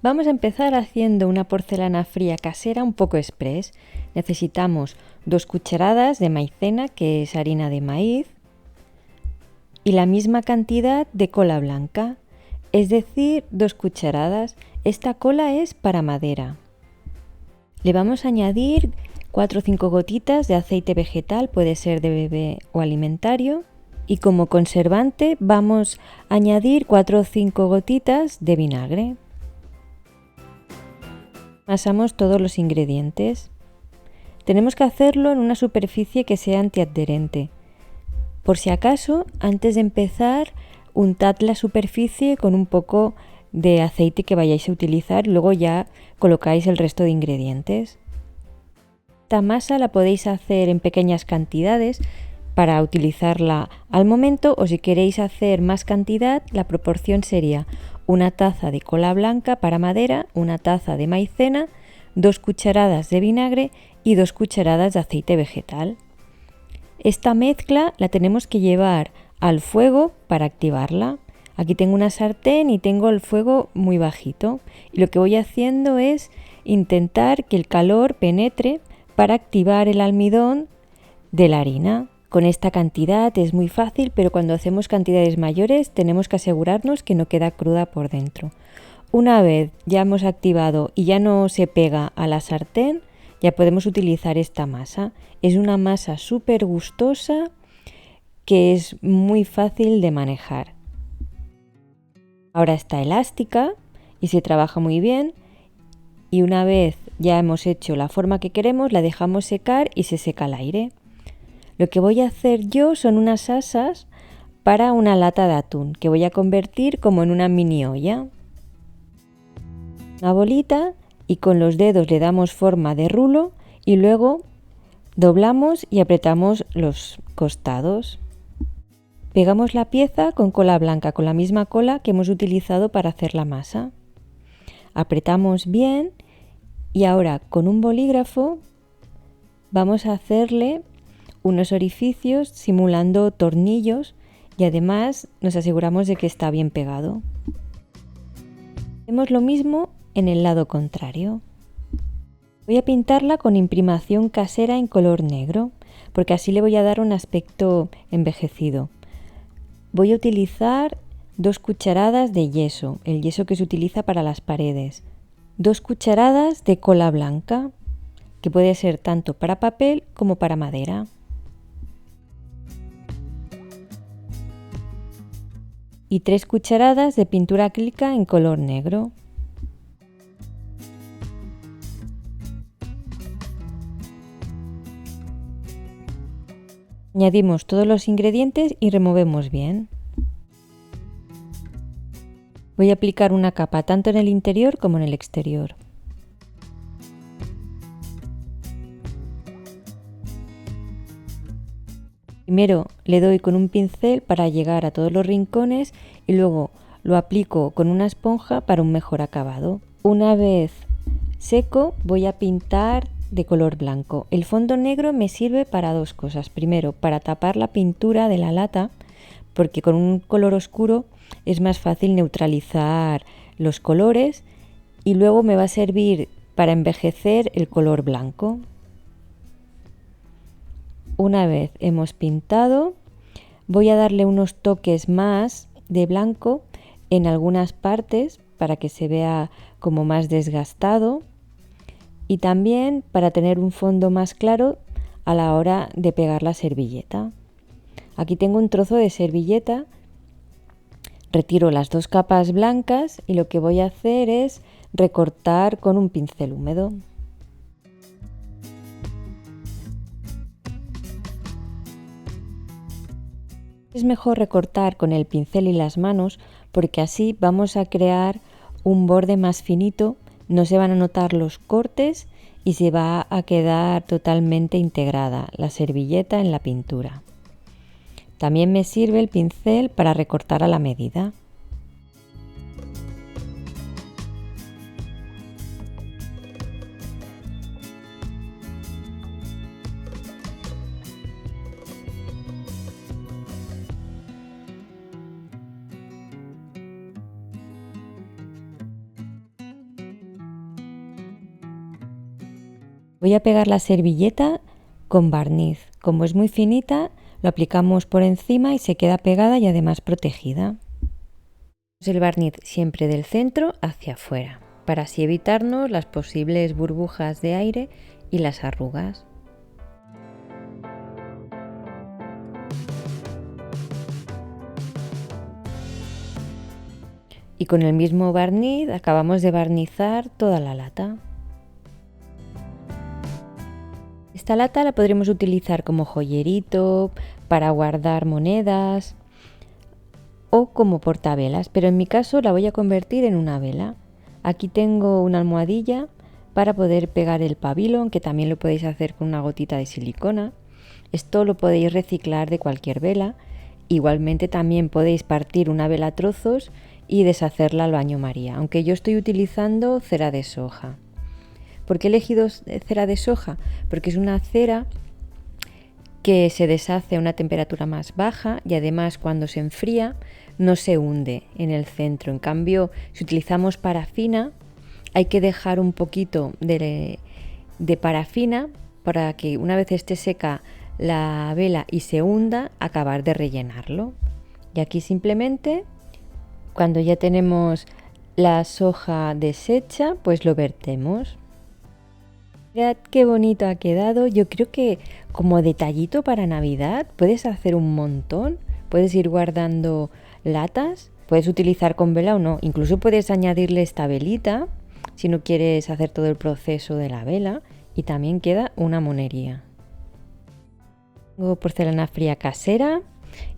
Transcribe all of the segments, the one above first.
Vamos a empezar haciendo una porcelana fría casera un poco express. Necesitamos 2 cucharadas de maicena, que es harina de maíz, y la misma cantidad de cola blanca, es decir, 2 cucharadas. Esta cola es para madera. Le vamos a añadir 4 o 5 gotitas de aceite vegetal, puede ser de bebé o alimentario, y como conservante vamos a añadir 4 o 5 gotitas de vinagre. Amasamos todos los ingredientes. Tenemos que hacerlo en una superficie que sea antiadherente. Por si acaso, antes de empezar, untad la superficie con un poco de aceite que vayáis a utilizar y luego ya colocáis el resto de ingredientes. Esta masa la podéis hacer en pequeñas cantidades para utilizarla al momento, o si queréis hacer más cantidad, la proporción sería 1 taza de cola blanca para madera, 1 taza de maicena, 2 cucharadas de vinagre y 2 cucharadas de aceite vegetal. Esta mezcla la tenemos que llevar al fuego para activarla. Aquí tengo una sartén y tengo el fuego muy bajito, y lo que voy haciendo es intentar que el calor penetre para activar el almidón de la harina. Con esta cantidad es muy fácil, pero cuando hacemos cantidades mayores tenemos que asegurarnos que no queda cruda por dentro. Una vez ya hemos activado y ya no se pega a la sartén, ya podemos utilizar esta masa. Es una masa súper gustosa que es muy fácil de manejar. Ahora está elástica y se trabaja muy bien, y una vez ya hemos hecho la forma que queremos, la dejamos secar y se seca al aire. Lo que voy a hacer yo son unas asas para una lata de atún, que voy a convertir como en una mini olla. Una bolita, y con los dedos le damos forma de rulo y luego doblamos y apretamos los costados. Pegamos la pieza con cola blanca, con la misma cola que hemos utilizado para hacer la masa. Apretamos bien y ahora con un bolígrafo vamos a hacerle unos orificios simulando tornillos, y además nos aseguramos de que está bien pegado. Hacemos lo mismo en el lado contrario. Voy a pintarla con imprimación casera en color negro, porque así le voy a dar un aspecto envejecido. Voy a utilizar 2 cucharadas de yeso, el yeso que se utiliza para las paredes, 2 cucharadas de cola blanca, que puede ser tanto para papel como para madera, y 3 cucharadas de pintura acrílica en color negro. Añadimos todos los ingredientes y removemos bien. Voy a aplicar una capa tanto en el interior como en el exterior. Primero le doy con un pincel para llegar a todos los rincones y luego lo aplico con una esponja para un mejor acabado. Una vez seco voy a pintar de color blanco. El fondo negro me sirve para 2 cosas. Primero, para tapar la pintura de la lata, porque con un color oscuro es más fácil neutralizar los colores, y luego me va a servir para envejecer el color blanco. Una vez hemos pintado, voy a darle unos toques más de blanco en algunas partes para que se vea como más desgastado, y también para tener un fondo más claro a la hora de pegar la servilleta. Aquí tengo un trozo de servilleta, retiro las 2 capas blancas y lo que voy a hacer es recortar con un pincel húmedo. Es mejor recortar con el pincel y las manos, porque así vamos a crear un borde más finito, no se van a notar los cortes y se va a quedar totalmente integrada la servilleta en la pintura. También me sirve el pincel para recortar a la medida. Voy a pegar la servilleta con barniz. Como es muy finita, lo aplicamos por encima y se queda pegada y además protegida. El barniz siempre del centro hacia afuera, para así evitarnos las posibles burbujas de aire y las arrugas. Y con el mismo barniz acabamos de barnizar toda la lata. Esta lata la podremos utilizar como joyerito, para guardar monedas o como portavelas, pero en mi caso la voy a convertir en una vela. Aquí tengo una almohadilla para poder pegar el pabilo, que también lo podéis hacer con una gotita de silicona. Esto lo podéis reciclar de cualquier vela. Igualmente también podéis partir una vela a trozos y deshacerla al baño María, aunque yo estoy utilizando cera de soja. ¿Por qué he elegido cera de soja? Porque es una cera que se deshace a una temperatura más baja y además cuando se enfría no se hunde en el centro. En cambio, si utilizamos parafina, hay que dejar un poquito de parafina para que una vez esté seca la vela y se hunda, acabar de rellenarlo. Y aquí simplemente, cuando ya tenemos la soja deshecha, pues lo vertemos. Mirad qué bonito ha quedado. Yo creo que como detallito para Navidad puedes hacer un montón. Puedes ir guardando latas, puedes utilizar con vela o no. Incluso puedes añadirle esta velita si no quieres hacer todo el proceso de la vela y también queda una monería. Tengo porcelana fría casera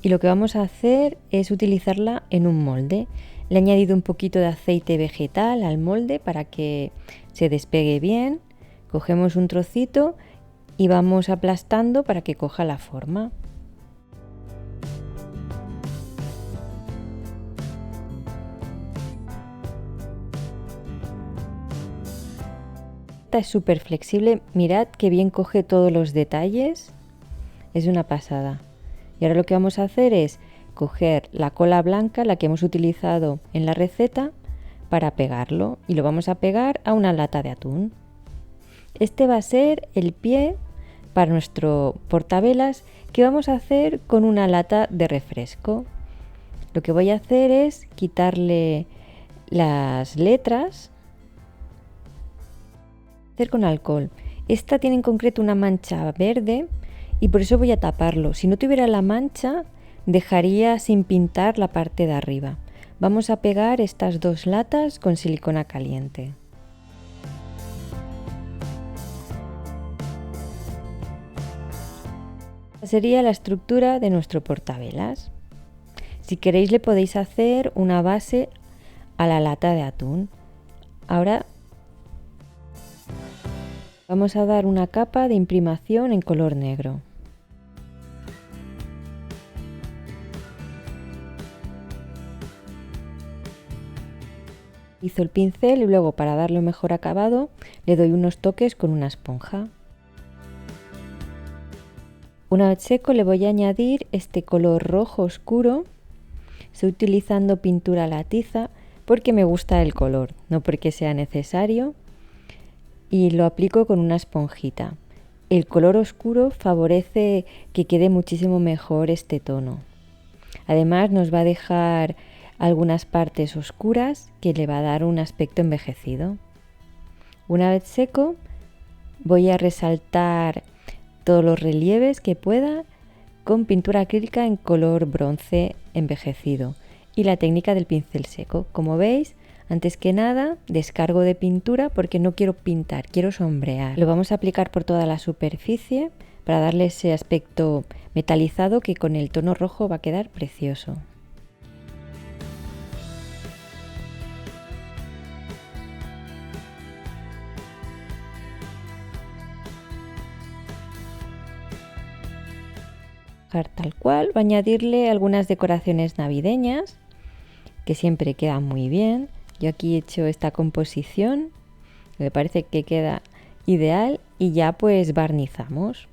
y lo que vamos a hacer es utilizarla en un molde. Le he añadido un poquito de aceite vegetal al molde para que se despegue bien. Cogemos un trocito y vamos aplastando para que coja la forma. Esta es súper flexible, mirad qué bien coge todos los detalles, es una pasada. Y ahora lo que vamos a hacer es coger la cola blanca, la que hemos utilizado en la receta, para pegarlo y lo vamos a pegar a una lata de atún. Este va a ser el pie para nuestro portavelas que vamos a hacer con una lata de refresco. Lo que voy a hacer es quitarle las letras, hacer con alcohol. Esta tiene en concreto una mancha verde y por eso voy a taparlo. Si no tuviera la mancha, dejaría sin pintar la parte de arriba. Vamos a pegar estas dos latas con silicona caliente. Esta sería la estructura de nuestro portavelas. Si queréis le podéis hacer una base a la lata de atún. Ahora vamos a dar una capa de imprimación en color negro. Utilizo el pincel y luego para darle un mejor acabado le doy unos toques con una esponja. Una vez seco le voy a añadir este color rojo oscuro. Estoy utilizando pintura a la tiza porque me gusta el color, no porque sea necesario. Y lo aplico con una esponjita. El color oscuro favorece que quede muchísimo mejor este tono. Además nos va a dejar algunas partes oscuras que le va a dar un aspecto envejecido. Una vez seco voy a resaltar todos los relieves que pueda con pintura acrílica en color bronce envejecido y la técnica del pincel seco. Como veis, antes que nada descargo de pintura porque no quiero pintar, quiero sombrear. Lo vamos a aplicar por toda la superficie para darle ese aspecto metalizado que con el tono rojo va a quedar precioso. Tal cual, voy a añadirle algunas decoraciones navideñas que siempre quedan muy bien. Yo aquí he hecho esta composición, me parece que queda ideal y ya pues barnizamos.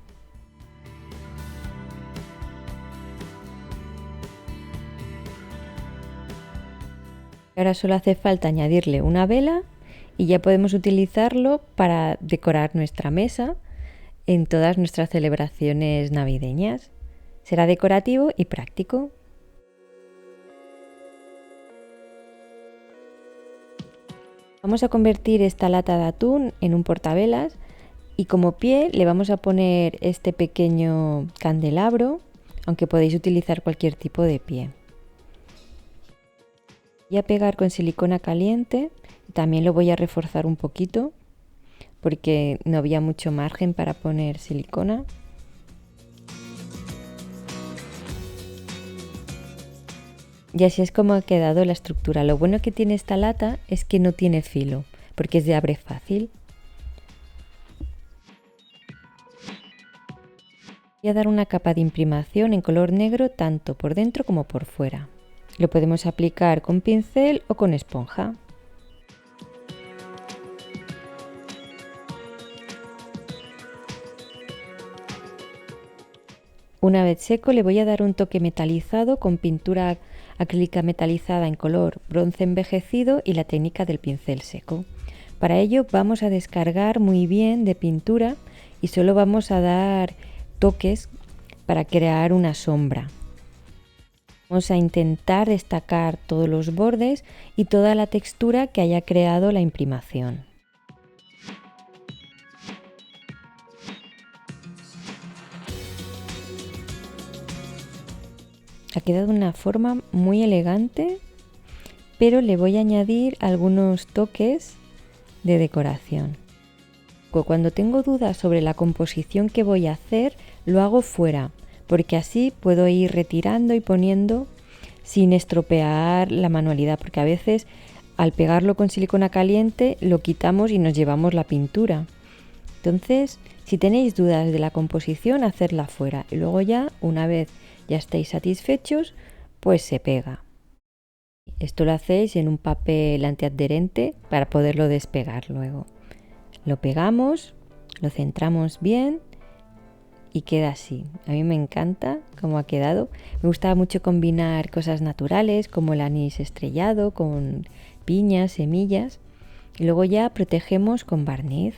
Ahora solo hace falta añadirle una vela y ya podemos utilizarlo para decorar nuestra mesa en todas nuestras celebraciones navideñas. Será decorativo y práctico. Vamos a convertir esta lata de atún en un portavelas y como pie le vamos a poner este pequeño candelabro, aunque podéis utilizar cualquier tipo de pie. Voy a pegar con silicona caliente, también lo voy a reforzar un poquito porque no había mucho margen para poner silicona. Y así es como ha quedado la estructura. Lo bueno que tiene esta lata es que no tiene filo, porque es de abre fácil. Voy a dar una capa de imprimación en color negro tanto por dentro como por fuera. Lo podemos aplicar con pincel o con esponja. Una vez seco le voy a dar un toque metalizado con pintura acrílica metalizada en color bronce envejecido y la técnica del pincel seco. Para ello vamos a descargar muy bien de pintura y solo vamos a dar toques para crear una sombra. Vamos a intentar destacar todos los bordes y toda la textura que haya creado la imprimación. Ha quedado una forma muy elegante, pero le voy a añadir algunos toques de decoración. Cuando tengo dudas sobre la composición que voy a hacer, lo hago fuera, porque así puedo ir retirando y poniendo sin estropear la manualidad, porque a veces al pegarlo con silicona caliente lo quitamos y nos llevamos la pintura. Entonces, si tenéis dudas de la composición, hacerla fuera y luego ya, una vez ya estáis satisfechos, pues se pega. Esto lo hacéis en un papel antiadherente para poderlo despegar luego. Lo pegamos, lo centramos bien y queda así. A mí me encanta cómo ha quedado. Me gusta mucho combinar cosas naturales como el anís estrellado con piñas, semillas y luego ya protegemos con barniz.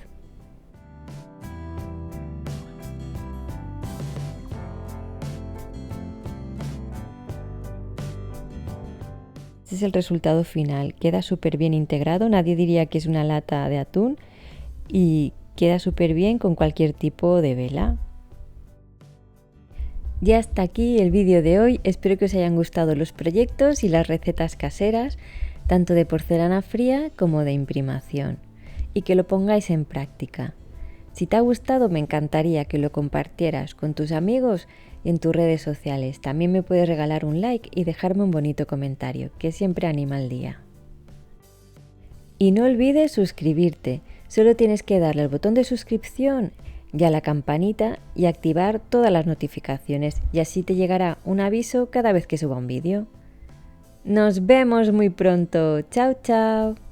Este es el resultado final. Queda súper bien integrado. Nadie diría que es una lata de atún y queda súper bien con cualquier tipo de vela. Ya hasta aquí el vídeo de hoy. Espero que os hayan gustado los proyectos y las recetas caseras, tanto de porcelana fría como de imprimación, y que lo pongáis en práctica. Si te ha gustado, me encantaría que lo compartieras con tus amigos y en tus redes sociales. También me puedes regalar un like y dejarme un bonito comentario, que siempre anima el día. Y no olvides suscribirte. Solo tienes que darle al botón de suscripción y a la campanita y activar todas las notificaciones, y así te llegará un aviso cada vez que suba un vídeo. Nos vemos muy pronto. Chao, chao.